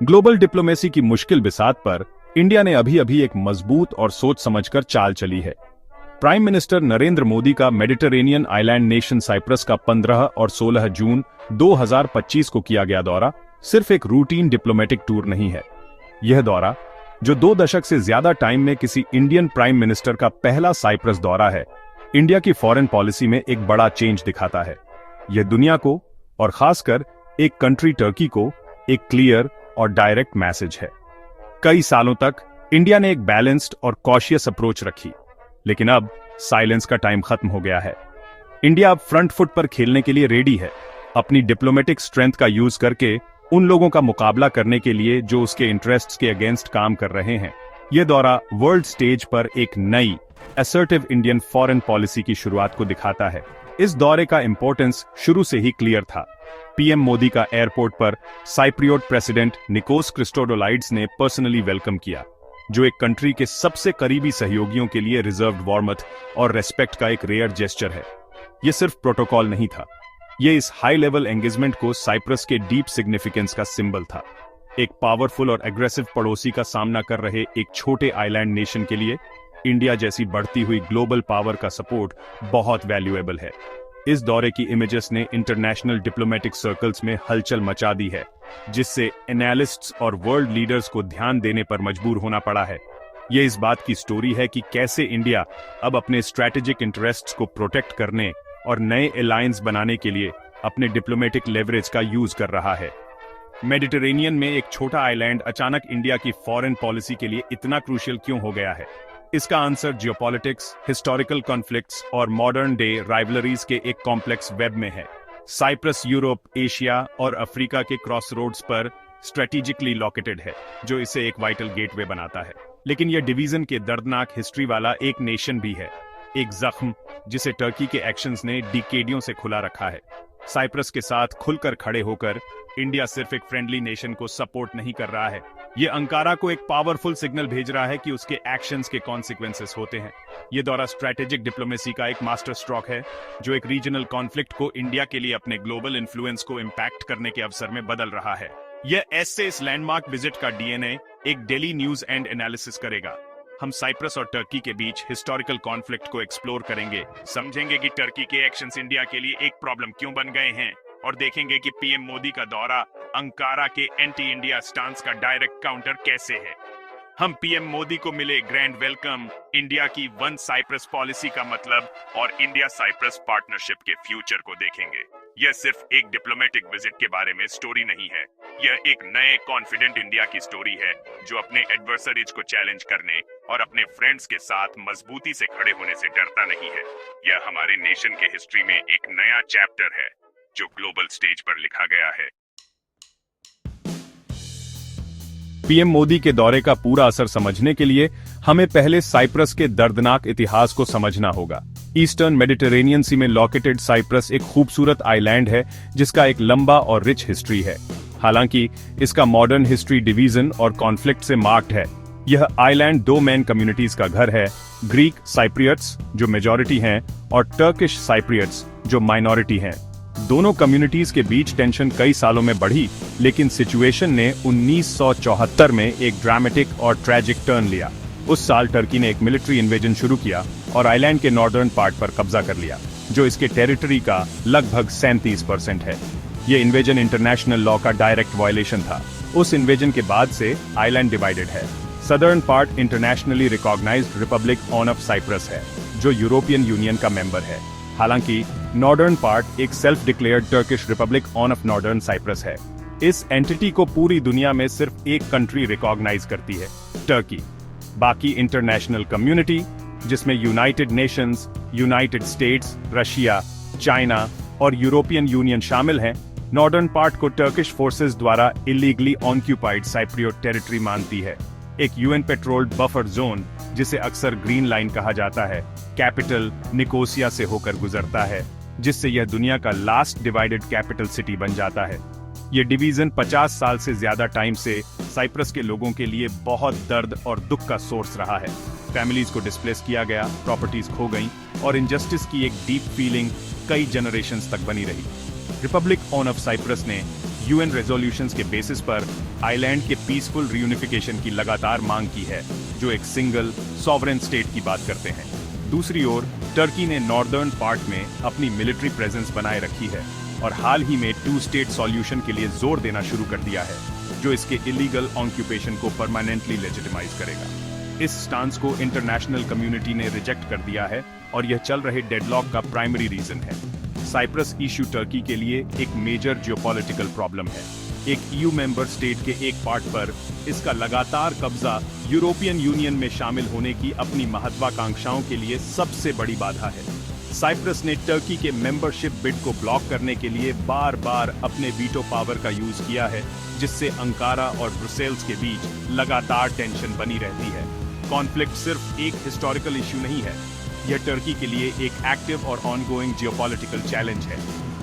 Global diplomacy की मुश्किल बिसात पर इंडिया ने अभी अभी एक मजबूत और सोच समझकर चाल चली है। प्राइम मिनिस्टर नरेंद्र मोदी का मेडिटरेनियन आइलैंड नेशन साइप्रस का 15 और 16 जून 2025 को किया गया दौरा सिर्फ एक रूटीन डिप्लोमेटिक टूर नहीं है। यह दौरा, जो 2 दशक से ज्यादा टाइम में किसी इंडियन प्राइम मिनिस्टर का पहला साइप्रस दौरा है, इंडिया की फॉरेन पॉलिसी में एक बड़ा चेंज दिखाता है। यह दुनिया को, और खासकर एक कंट्री टर्की को, एक क्लियर और डायरेक्ट मैसेज है। कई सालों तक इंडिया ने एक बैलेंस्ड और कॉशियस अप्रोच रखी, लेकिन अब साइलेंस का टाइम खत्म हो गया है। इंडिया अब फ्रंट फुट पर खेलने के लिए रेडी है, अपनी डिप्लोमेटिक स्ट्रेंथ का यूज करके उन लोगों का मुकाबला करने के लिए जो उसके इंटरेस्ट्स के अगेंस्ट काम कर रहे हैं। यह दौरा वर्ल्ड स्टेज पर एक नई असर्टिव इंडियन फॉरेन पॉलिसी की शुरुआत को दिखाता है। इस दौरे का इंपॉर्टेंस शुरू से ही क्लियर था। पीएम मोदी का एयरपोर्ट पर साइप्रियोट प्रेसिडेंट निकोस क्रिस्टोडोलाइड्स ने पर्सनली वेलकम किया, जो एक कंट्री के सबसे करीबी सहयोगियों के लिए रिजर्व्ड वार्मथ और रेस्पेक्ट का एक रेयर जेस्चर है। यह सिर्फ प्रोटोकॉल नहीं था, यह इस हाई लेवल एंगेजमेंट को साइप्रस के डीप सिग्निफिकेंस का सिंबल था। एक पावरफुल और एग्रेसिव पड़ोसी का सामना कर रहे एक छोटे आइलैंड नेशन के लिए इंडिया जैसी बढ़ती हुई ग्लोबल पावर का सपोर्ट बहुत वैल्यूएबल है। इस दौरे की इमेजेस ने इंटरनेशनल डिप्लोमेटिक सर्कल्स में हलचल मचा दी है, जिससे एनालिस्ट्स और वर्ल्ड लीडर्स को ध्यान देने पर मजबूर होना पड़ा है। यह इस बात की स्टोरी है कि कैसे इंडिया अब अपने स्ट्रैटेजिक इंटरेस्ट्स को प्रोटेक्ट करने और नए अलायंस बनाने के लिए अपने डिप्लोमेटिक लेवरेज का यूज कर रहा है। मेडिटरेनियन में एक छोटा आइलैंड अचानक इंडिया की फॉरेन पॉलिसी के लिए इतना क्रूशियल क्यों हो गया है? इसका आंसर जियोपॉलिटिक्स, हिस्टोरिकल कॉन्फ्लिक्ट्स और मॉडर्न डे राइवलरीज के एक कॉम्प्लेक्स वेब में है। साइप्रस यूरोप, एशिया और अफ्रीका के क्रॉसरोड्स पर स्ट्रेटेजिकली लोकेटेड है, जो इसे एक वाइटल गेटवे बनाता है। लेकिन यह डिवीजन के दर्दनाक हिस्ट्री वाला एक नेशन भी है, एक जख्म जिसे टर्की के एक्शंस ने डिकेडियों से खुला रखा है। साइप्रस के साथ खुलकर खड़े होकर इंडिया सिर्फ एक फ्रेंडली नेशन को सपोर्ट नहीं कर रहा है, ये अंकारा को एक पावरफुल सिग्नल भेज रहा है कि उसके एक्शंस के कॉन्सिक्वेंसेस होते हैं। ये दौरा स्ट्रैटेजिक डिप्लोमेसी का एक मास्टर स्ट्रोक है, जो एक रीजनल कॉन्फ्लिक्ट को इंडिया के लिए अपने ग्लोबल इन्फ्लुएंस को इम्पैक्ट करने के अवसर में बदल रहा है। यह ऐसे इस लैंडमार्क विजिट का डीएनए एक डेली न्यूज एंड एनालिसिस करेगा। हम साइप्रस और टर्की के बीच हिस्टोरिकल कॉन्फ्लिक्ट को एक्सप्लोर करेंगे, समझेंगे कि टर्की के एक्शंस इंडिया के लिए एक प्रॉब्लम क्यों बन गए हैं, और देखेंगे कि पीएम मोदी का दौरा अंकारा के एंटी इंडिया स्टांस का डायरेक्ट काउंटर कैसे है। हम पीएम मोदी को मिले ग्रैंड वेलकम, इंडिया की वन साइप्रस पॉलिसी का मतलब और इंडिया साइप्रस पार्टनरशिप के फ्यूचर को देखेंगे। यह सिर्फ एक डिप्लोमेटिक विजिट के बारे में स्टोरी नहीं है, यह एक नए कॉन्फिडेंट इंडिया की स्टोरी है, जो अपने एडवर्सरीज को चैलेंज करने और अपने फ्रेंड्स के साथ मजबूती से खड़े होने से डरता नहीं है। यह हमारे नेशन के हिस्ट्री में एक नया चैप्टर है, जो ग्लोबल स्टेज पर लिखा गया है। पीएम मोदी के दौरे का पूरा असर समझने के लिए हमें पहले साइप्रस के दर्दनाक इतिहास को समझना होगा। ईस्टर्न मेडिटरेनियन सी में लोकेटेड साइप्रस एक खूबसूरत आइलैंड है, जिसका एक लंबा और रिच हिस्ट्री है। हालांकि इसका मॉडर्न हिस्ट्री डिवीजन और कॉन्फ्लिक्ट से मार्क्ड है। यह आइलैंड 2 मेन कम्युनिटीज का घर है, ग्रीक साइप्रियट्स जो मेजॉरिटी हैं और टर्किश साइप्रियट्स जो माइनॉरिटी हैं। दोनों कम्युनिटीज के बीच टेंशन कई सालों में बढ़ी, लेकिन सिचुएशन ने 1974 में एक ड्रामेटिक और ट्रैजिक टर्न लिया। उस साल टर्की ने एक मिलिट्री इन्वेजन शुरू किया और आइलैंड के नॉर्दर्न पार्ट पर कब्जा कर लिया, जो इसके टेरिटरी का लगभग 37% है। यह इन्वेजन इंटरनेशनल लॉ का डायरेक्ट वायलेशन था। उस इन्वेजन के बाद से आइलैंड डिवाइडेड है। Southern part internationally recognised Republic of Cyprus है, जो यूरोपियन यूनियन का मेंबर है। हालांकि नॉर्दर्न पार्ट एक self declared Turkish Republic of Northern Cyprus है। इस एंटिटी को पूरी दुनिया में सिर्फ एक कंट्री रिकॉग्नाइज करती है, टर्की। बाकी इंटरनेशनल कम्युनिटी, जिसमें United Nations, United states, Russia, China और यूरोपियन यूनियन शामिल हैं, नॉर्दर्न पार्ट को टर्किश फोर्सेस द्वारा इलीगली ऑक्यूपाइड साइप्रियोट टेरिटरी मानती है। एक यूएन पेट्रोल्ड बफर जोन, जिसे अक्सर ग्रीन लाइन कहा जाता है, कैपिटल निकोसिया से होकर गुजरता है, जिससे यह दुनिया का लास्ट डिवाइडेड कैपिटल सिटी बन जाता है। यह डिवीजन 50 साल से ज्यादा टाइम से साइप्रस के लोगों के लिए बहुत दर्द और दुख का सोर्स रहा है। फैमिलीज को डिस्प्लेस किया गया, प्रॉपर्टीज खो गईं और इनजस्टिस की एक डीप फीलिंग कई जनरेशंस तक बनी रही। रिपब्लिक ऑफ साइप्रस ने यूएन रेजोल्यूशंस के बेसिस पर आइलैंड के पीसफुल रियूनिफिकेशन की लगातार मांग की है, जो एक सिंगल सॉवरेन स्टेट की बात करते हैं। दूसरी ओर टर्की ने नॉर्दर्न पार्ट में अपनी मिलिट्री प्रेजेंस बनाए रखी है और हाल ही में 2 स्टेट सॉल्यूशन के लिए जोर देना शुरू कर दिया है, जो इसके इलीगल ऑक्यूपेशन को परमानेंटली लेजिटिमाइज करेगा। इस स्टांस को इंटरनेशनल कम्युनिटी ने रिजेक्ट कर दिया है और यह चल रहे डेडलॉक का प्राइमरी रीजन है। साइप्रस इश्यू टर्की के लिए एक मेजर जियोपॉलिटिकल प्रॉब्लम है। एक ईयू मेंबर स्टेट के एक पार्ट पर इसका लगातार कब्जा यूरोपियन यूनियन में शामिल होने की अपनी महत्वाकांक्षाओं के लिए सबसे बड़ी बाधा है। साइप्रस ने टर्की के मेंबरशिप बिड को ब्लॉक करने के लिए बार बार अपने वीटो पावर का यूज किया है, जिससे अंकारा और ब्रुसेल्स के बीच लगातार टेंशन बनी रहती है। कॉन्फ्लिक्ट सिर्फ एक हिस्टोरिकल इश्यू नहीं है, यह टर्की के लिए एक एक्टिव और ऑनगोइंग जियोपॉलिटिकल चैलेंज है।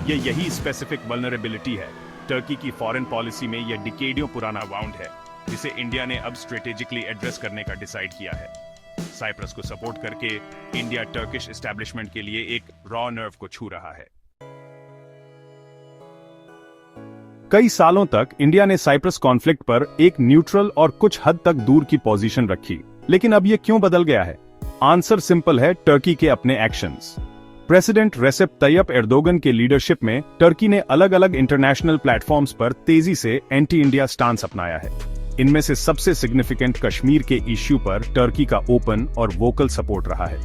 यही स्पेसिफिक वल्नरेबिलिटी है। टर्की की फॉरेन पॉलिसी में यह डिकेडियों पुराना वाउंड है, जिसे इंडिया ने अब स्ट्रेटेजिकली एड्रेस करने का डिसाइड किया है। साइप्रस को सपोर्ट करके इंडिया टर्किश एस्टेब्लिशमेंट के लिए एक रॉ नर्व को छू रहा है। कई सालों तक इंडिया ने साइप्रस कॉन्फ्लिक्ट पर एक न्यूट्रल और कुछ हद तक दूर की पोजीशन रखी, लेकिन अब यह क्यों बदल गया है? आंसर सिंपल है, टर्की के अपने actions. President Recep Tayyip Erdogan के लीडरशिप में टर्की ने अलग अलग इंटरनेशनल प्लेटफॉर्म्स पर तेजी से एंटी इंडिया स्टांस अपनाया है। इनमें से सबसे सिग्निफिकेंट कश्मीर के इश्यू पर टर्की का ओपन और वोकल सपोर्ट रहा है।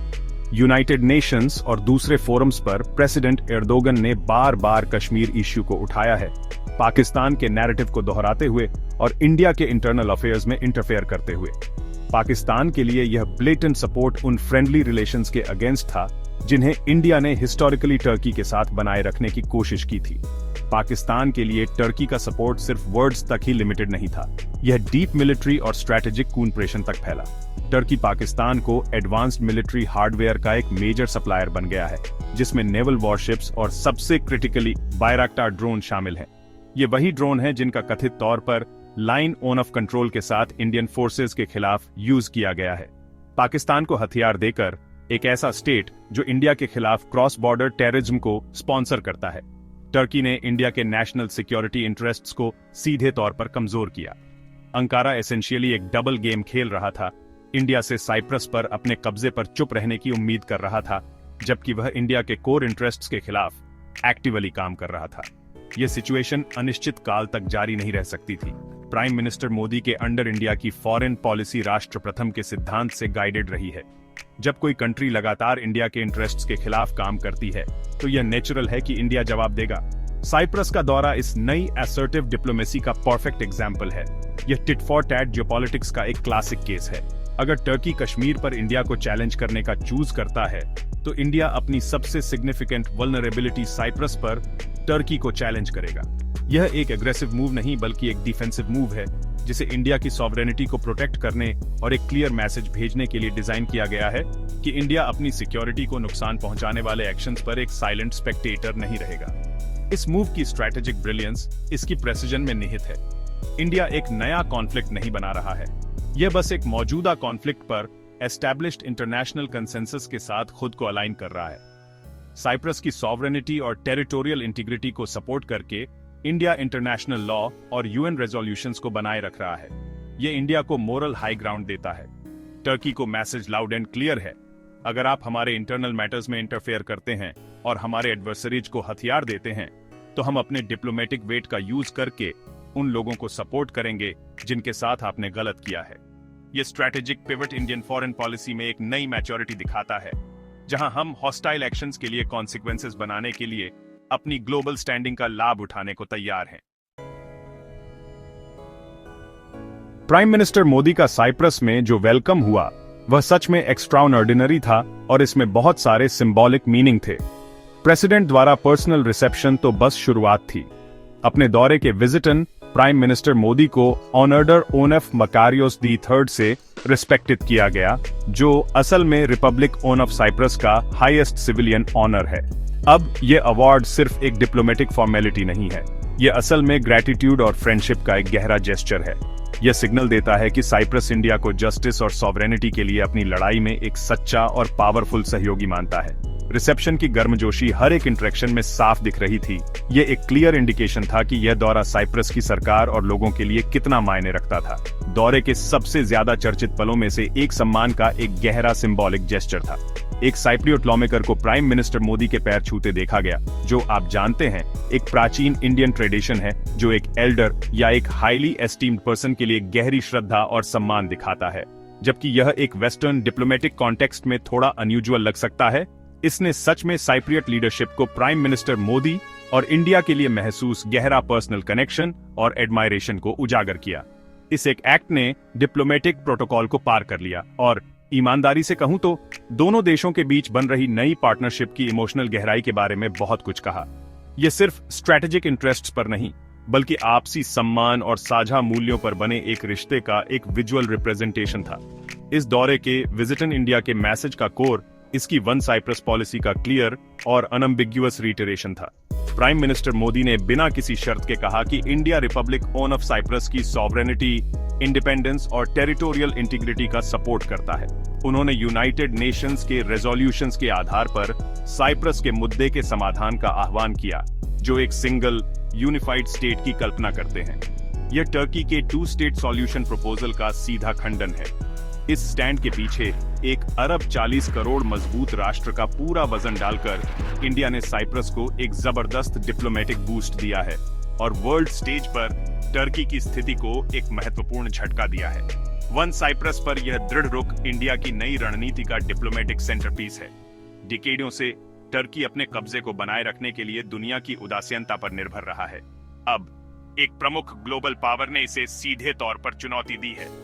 यूनाइटेड नेशंस और दूसरे फोरम्स पर प्रेसिडेंट एर्दोगन ने बार बार कश्मीर इश्यू को उठाया है, पाकिस्तान के नैरेटिव को दोहराते हुए और इंडिया के इंटरनल अफेयर्स में इंटरफेयर करते हुए। पाकिस्तान के लिए यह ब्लेटेंट सपोर्ट उन फ्रेंडली रिलेशंस के अगेंस्ट था जिन्हें इंडिया ने हिस्टोरिकली टर्की के साथ बनाए रखने की कोशिश की थी। पाकिस्तान के लिए टर्की का सपोर्ट सिर्फ वर्ड्स तक ही लिमिटेड नहीं था, यह डीप मिलिट्री और स्ट्रैटेजिक कूनप्रेशन तक फैला। टर्की पाकिस्तान को एडवांस्ड मिलिट्री हार्डवेयर का एक मेजर सप्लायर बन गया है, जिसमें नेवल वॉरशिप्स और सबसे क्रिटिकली बायराक्टार ड्रोन शामिल हैं। ये वही ड्रोन हैं जिनका कथित तौर पर लाइन ऑन ऑफ कंट्रोल के साथ इंडियन फोर्सेस के खिलाफ यूज किया गया है। पाकिस्तान को हथियार देकर एक ऐसा स्टेट जो इंडिया के खिलाफ क्रॉस बॉर्डर टेररिज्म को स्पॉन्सर करता है। टर्की ने इंडिया के नेशनल सिक्योरिटी इंटरेस्ट्स को सीधे तौर पर कमजोर किया। अंकारा एसेंशियली एक डबल गेम खेल रहा था। इंडिया से साइप्रस पर अपने कब्जे पर चुप रहने की उम्मीद कर रहा था, जबकि वह इंडिया के कोर इंटरेस्ट्स के खिलाफ एक्टिवली काम कर रहा था। यह सिचुएशन अनिश्चित काल तक जारी नहीं रह सकती थी। प्राइम मिनिस्टर मोदी के अंडर इंडिया की फॉरेन पॉलिसी राष्ट्र प्रथम के सिद्धांत से गाइडेड रही है। जब कोई कंट्री लगातार इंडिया के इंटरेस्ट्स के खिलाफ काम करती है, तो यह नेचुरल है कि इंडिया जवाब देगा। साइप्रस का दौरा इस नई असर्टिव डिप्लोमेसी का परफेक्ट एग्जाम्पल है। यह टिट फॉर टैट जियोपॉलिटिक्स का एक क्लासिक केस है। अगर टर्की कश्मीर पर इंडिया को चैलेंज करने का चूज करता है, तो इंडिया अपनी सबसे सिग्निफिकेंट वल्नरेबिलिटी साइप्रस पर टर्की को चैलेंज करेगा। यह एक एग्रेसिव मूव नहीं, बल्कि एक डिफेंसिव मूव है, जिसे इंडिया की सॉवरेनिटी को प्रोटेक्ट करने और एक क्लियर मैसेज भेजने के लिए डिजाइन किया गया है कि इंडिया अपनी सिक्योरिटी को नुकसान पहुंचाने वाले एक्शंस पर एक साइलेंट स्पेक्टेटर नहीं रहेगा। इस मूव की स्ट्रैटेजिक ब्रिलियंस इसकी प्रेसिजन में निहित है। इंडिया एक नया कॉन्फ्लिक्ट नहीं बना रहा है, यह बस एक मौजूदा कॉन्फ्लिक्ट पर एस्टैब्लिश्ड इंटरनेशनल कंसेंसस के साथ खुद को अलाइन कर रहा है। साइप्रस की सॉवरेनिटी और टेरिटोरियल इंटीग्रिटी को सपोर्ट करके इंडिया इंटरनेशनल लॉ और यूएन रेजोल्यूशंस को बनाए रख रहा है। यह इंडिया को मोरल हाई ग्राउंड देता है। टर्की को मैसेज लाउड एंड क्लियर है, अगर आप हमारे इंटरनल मैटर्स में इंटरफेयर करते हैं और हमारे एडवर्सरीज को हथियार देते हैं, तो हम अपने डिप्लोमेटिक वेट का यूज करके उन लोगों को सपोर्ट करेंगे जिनके साथ आपने गलत किया है। यह strategic pivot Indian foreign policy में एक नई मैच्योरिटी दिखाता है, जहां हम हॉस्टाइल एक्शंस के लिए कॉन्सिक्वेंसेस बनाने के लिए अपनी ग्लोबल स्टैंडिंग का लाभ उठाने को तैयार हैं। प्राइम मिनिस्टर मोदी का साइप्रस में जो वेलकम हुआ, वह सच में एक्स्ट्राऑर्डिनरी था और इसमें बहुत सारे सिंबॉलिक मीनिंग थे। प्रेसिडेंट द्वारा पर्सनल रिसेप्शन तो बस शुरुआत थी। अपने दौरे के विजिटन प्राइम मिनिस्टर मोदी को ऑनर्डर ओनेफ मकारियोस दी थर्ड से रिस्पेक्टेड किया गया, जो असल में रिपब्लिक ओन ऑफ साइप्रस का हाईएस्ट सिविलियन ऑनर है। अब यह अवार्ड सिर्फ एक डिप्लोमेटिक फॉर्मेलिटी नहीं है, यह असल में ग्रैटिट्यूड और फ्रेंडशिप का एक गहरा जेस्चर है। यह सिग्नल देता है कि साइप्रस इंडिया को जस्टिस और सॉवरेनिटी के लिए अपनी लड़ाई में एक सच्चा और पावरफुल सहयोगी मानता है। रिसेप्शन की गर्मजोशी हर एक इंटरेक्शन में साफ दिख रही थी। ये एक क्लियर इंडिकेशन था कि यह दौरा साइप्रस की सरकार और लोगों के लिए कितना मायने रखता था। दौरे के सबसे ज्यादा चर्चित पलों में से एक सम्मान का एक गहरा सिंबॉलिक जेस्चर था। एक साइप्रियोट लॉमेकर को प्राइम मिनिस्टर मोदी के पैर छूते देखा गया, जो आप जानते हैं एक प्राचीन इंडियन ट्रेडिशन है जो एक एल्डर या एक हाईली एस्टीम्ड पर्सन के लिए गहरी श्रद्धा और सम्मान दिखाता है। जबकि यह एक वेस्टर्न डिप्लोमेटिक कॉन्टेक्स्ट में थोड़ा अनयूजुअल लग सकता है, इसने सच में साइप्रियट लीडरशिप को प्राइम मिनिस्टर मोदी और इंडिया के लिए महसूस गहरा पर्सनल कनेक्शन और एडमायरेशन को उजागर किया। इस एक एक्ट ने डिप्लोमेटिक प्रोटोकॉल को पार कर लिया और ईमानदारी से कहूं तो दोनों देशों के बीच बन रही नई पार्टनरशिप की इमोशनल गहराई के बारे में बहुत कुछ कहा। यह सिर्फ स्ट्रैटेजिक इंटरेस्ट्स पर नहीं, बल्कि आपसी सम्मान और साझा मूल्यों पर बने एक रिश्ते का एक विजुअल रिप्रेजेंटेशन था। इस दौरे के विजिट इन इंडिया के मैसेज का कोर इसकी वन साइप्रस पॉलिसी का क्लियर और अनअम्बिग्युअस रिटरेशन था। प्राइम मिनिस्टर मोदी ने बिना किसी शर्त के कहा कि India Republic own of Cyprus की सॉवरेनिटी, इंडिपेंडेंस और टेरिटोरियल इंटीग्रिटी का सपोर्ट करता है। उन्होंने यूनाइटेड नेशंस के रेजोल्यूशंस के आधार पर साइप्रस के मुद्दे के समाधान का आह्वान किया, जो एक सिंगल यूनिफाइड स्टेट की कल्पना करते हैं। यह टर्की के 2 स्टेट सॉल्यूशन प्रपोजल का सीधा खंडन है। इस स्टैंड के पीछे एक अरब 40 करोड़ मजबूत राष्ट्र का पूरा वजन डालकर इंडिया ने साइप्रस को एक जबरदस्त डिप्लोमेटिक बूस्ट दिया है और वर्ल्ड स्टेज पर टर्की की स्थिति को एक महत्वपूर्ण झटका दिया है। वन साइप्रस पर यह दृढ़ रुख इंडिया की नई रणनीति का डिप्लोमेटिक सेंटरपीस है। डिकेडों से टर्की अपने कब्जे को बनाए रखने के लिए दुनिया की उदासीनता पर निर्भर रहा है। अब एक प्रमुख ग्लोबल पावर ने इसे सीधे तौर पर चुनौती दी है।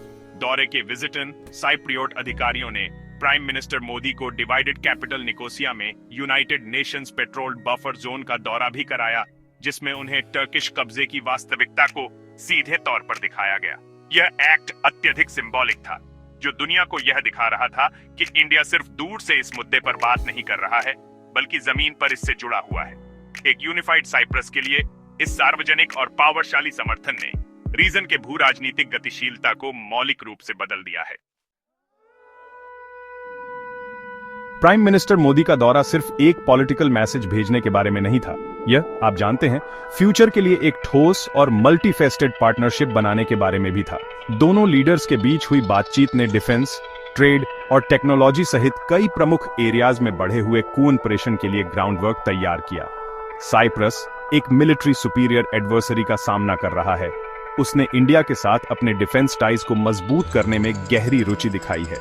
दौरे के विजिट इन साइप्रियोट अधिकारियों ने प्राइम मिनिस्टर मोदी को डिवाइडेड कैपिटल निकोसिया में यूनाइटेड नेशंस पेट्रोल्ड बफर जोन का दौरा भी कराया, जिसमें उन्हें टर्किश कब्जे की वास्तविकता को सीधे तौर पर दिखाया गया। यह एक्ट अत्यधिक सिंबॉलिक था, जो दुनिया को यह दिखा रहा था कि इंडिया सिर्फ दूर से इस मुद्दे पर बात नहीं कर रहा है, बल्कि जमीन पर इससे जुड़ा हुआ है। एक यूनिफाइड साइप्रस के लिए इस सार्वजनिक और पावरशाली समर्थन ने रीजन के भू राजनीतिक गतिशीलता को मौलिक रूप से बदल दिया है। प्राइम मिनिस्टर मोदी का दौरा सिर्फ एक पॉलिटिकल मैसेज भेजने के बारे में नहीं था। यह, आप जानते हैं, फ्यूचर के लिए एक ठोस और मल्टीफेस्टेड पार्टनरशिप बनाने के बारे में भी था। दोनों लीडर्स के बीच हुई बातचीत ने डिफेंस, ट्रेड और टेक्नोलॉजी सहित कई प्रमुख एरियाज में बढ़े हुए कोऑपरेशन के लिए ग्राउंडवर्क तैयार किया। साइप्रस एक मिलिट्री सुपीरियर एडवर्सरी का सामना कर रहा है। उसने इंडिया के साथ अपने डिफेंस टाइज को मजबूत करने में गहरी रुचि दिखाई है।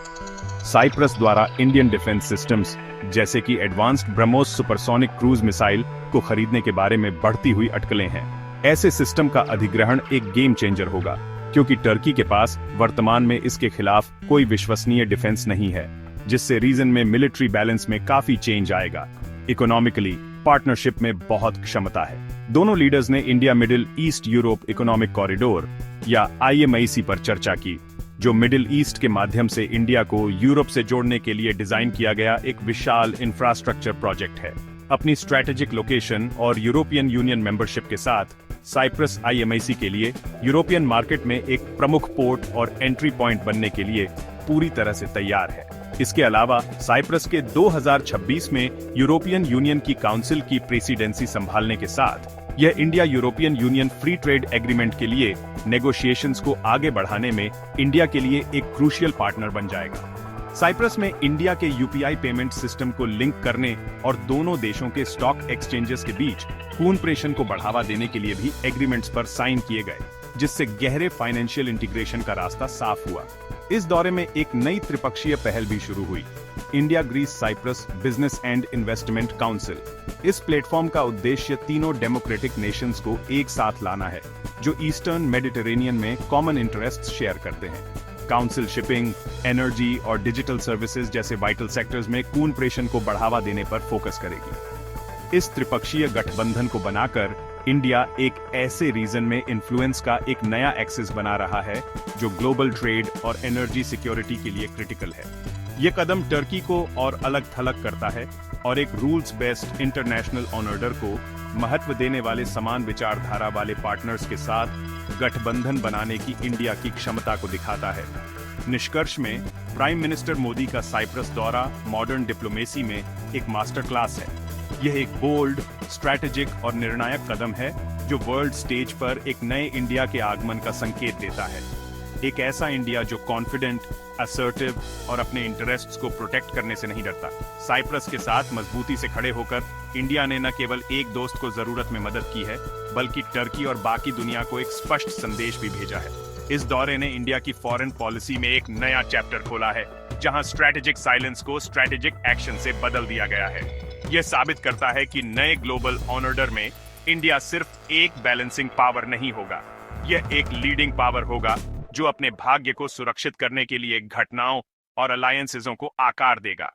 साइप्रस द्वारा इंडियन डिफेंस सिस्टम्स जैसे कि advanced BrahMos supersonic cruise missile को खरीदने के बारे में बढ़ती हुई अटकलें हैं। ऐसे सिस्टम का अधिग्रहण एक गेम चेंजर होगा, क्योंकि टर्की के पास वर्तमान में इसके खिलाफ कोई विश्वसनीय डिफेंस नहीं है, जिससे रीजन में मिलिट्री बैलेंस में काफी चेंज आएगा। इकोनॉमिकली पार्टनरशिप में बहुत क्षमता है। दोनों लीडर्स ने India middle east Europe economic corridor या IMIC पर चर्चा की, जो मिडिल ईस्ट के माध्यम से इंडिया को यूरोप से जोड़ने के लिए डिजाइन किया गया एक विशाल इंफ्रास्ट्रक्चर प्रोजेक्ट है। अपनी स्ट्रैटेजिक लोकेशन और यूरोपियन यूनियन मेंबरशिप के साथ साइप्रस IMIC के लिए यूरोपियन मार्केट में एक प्रमुख पोर्ट और एंट्री पॉइंट बनने के लिए पूरी तरह से तैयार है। इसके अलावा साइप्रस के 2026 में यूरोपियन यूनियन की काउंसिल की प्रेसिडेंसी संभालने के साथ यह India European union free trade agreement के लिए नेगोशिएशंस को आगे बढ़ाने में इंडिया के लिए एक क्रूशियल पार्टनर बन जाएगा। साइप्रस में इंडिया के UPI पेमेंट सिस्टम को लिंक करने और दोनों देशों के स्टॉक एक्सचेंजेस के बीच कोऑपरेशन को बढ़ावा देने के लिए भी एग्रीमेंट्स पर साइन किए गए, जिससे गहरे फाइनेंशियल इंटीग्रेशन का रास्ता साफ हुआ। इस दौरे में एक नई त्रिपक्षीय पहल भी शुरू हुई, India Greece Cyprus business and investment council. इस प्लेटफॉर्म का उद्देश्य तीनों डेमोक्रेटिक नेशंस को एक साथ लाना है, जो ईस्टर्न मेडिटेरेनियन में कॉमन इंटरेस्ट्स शेयर करते हैं। काउंसिल शिपिंग, एनर्जी और डिजिटल सर्विसेज जैसे वाइटल सेक्टर्स में कोऑपरेशन को बढ़ावा देने पर फोकस करेगी। इस त्रिपक्षीय गठबंधन को बनाकर इंडिया एक ऐसे रीजन में इन्फ्लुएंस का एक नया एक्सेस बना रहा है, जो ग्लोबल ट्रेड और एनर्जी सिक्योरिटी के लिए क्रिटिकल है। यह कदम टर्की को और अलग थलग करता है और एक रूल्स बेस्ड इंटरनेशनल ऑर्डर को महत्व देने वाले समान विचारधारा वाले पार्टनर्स के साथ गठबंधन बनाने की इंडिया की क्षमता को दिखाता है। निष्कर्ष में प्राइम मिनिस्टर मोदी का साइप्रस दौरा मॉडर्न डिप्लोमेसी में एक मास्टर क्लास है। यह एक बोल्ड, स्ट्रैटेजिक और निर्णायक कदम है जो वर्ल्ड स्टेज पर एक नए इंडिया के आगमन का संकेत देता है। एक ऐसा इंडिया जो कॉन्फिडेंट, असर्टिव और अपने इंटरेस्ट्स को प्रोटेक्ट करने से नहीं डरता। साइप्रस के साथ मजबूती से खड़े होकर इंडिया ने न केवल एक दोस्त को जरूरत में मदद की है, बल्कि टर्की और बाकी दुनिया को एक स्पष्ट संदेश भी भेजा है। इस दौरे ने इंडिया की फॉरेन पॉलिसी में एक नया चैप्टर खोला है, जहां स्ट्रैटेजिक साइलेंस को स्ट्रैटेजिक एक्शन से बदल दिया गया है। यह साबित करता है कि नए ग्लोबल ऑर्डर में इंडिया सिर्फ एक बैलेंसिंग पावर नहीं होगा, यह एक लीडिंग पावर होगा जो अपने भाग्य को सुरक्षित करने के लिए घटनाओं और अलायंसेसों को आकार देगा।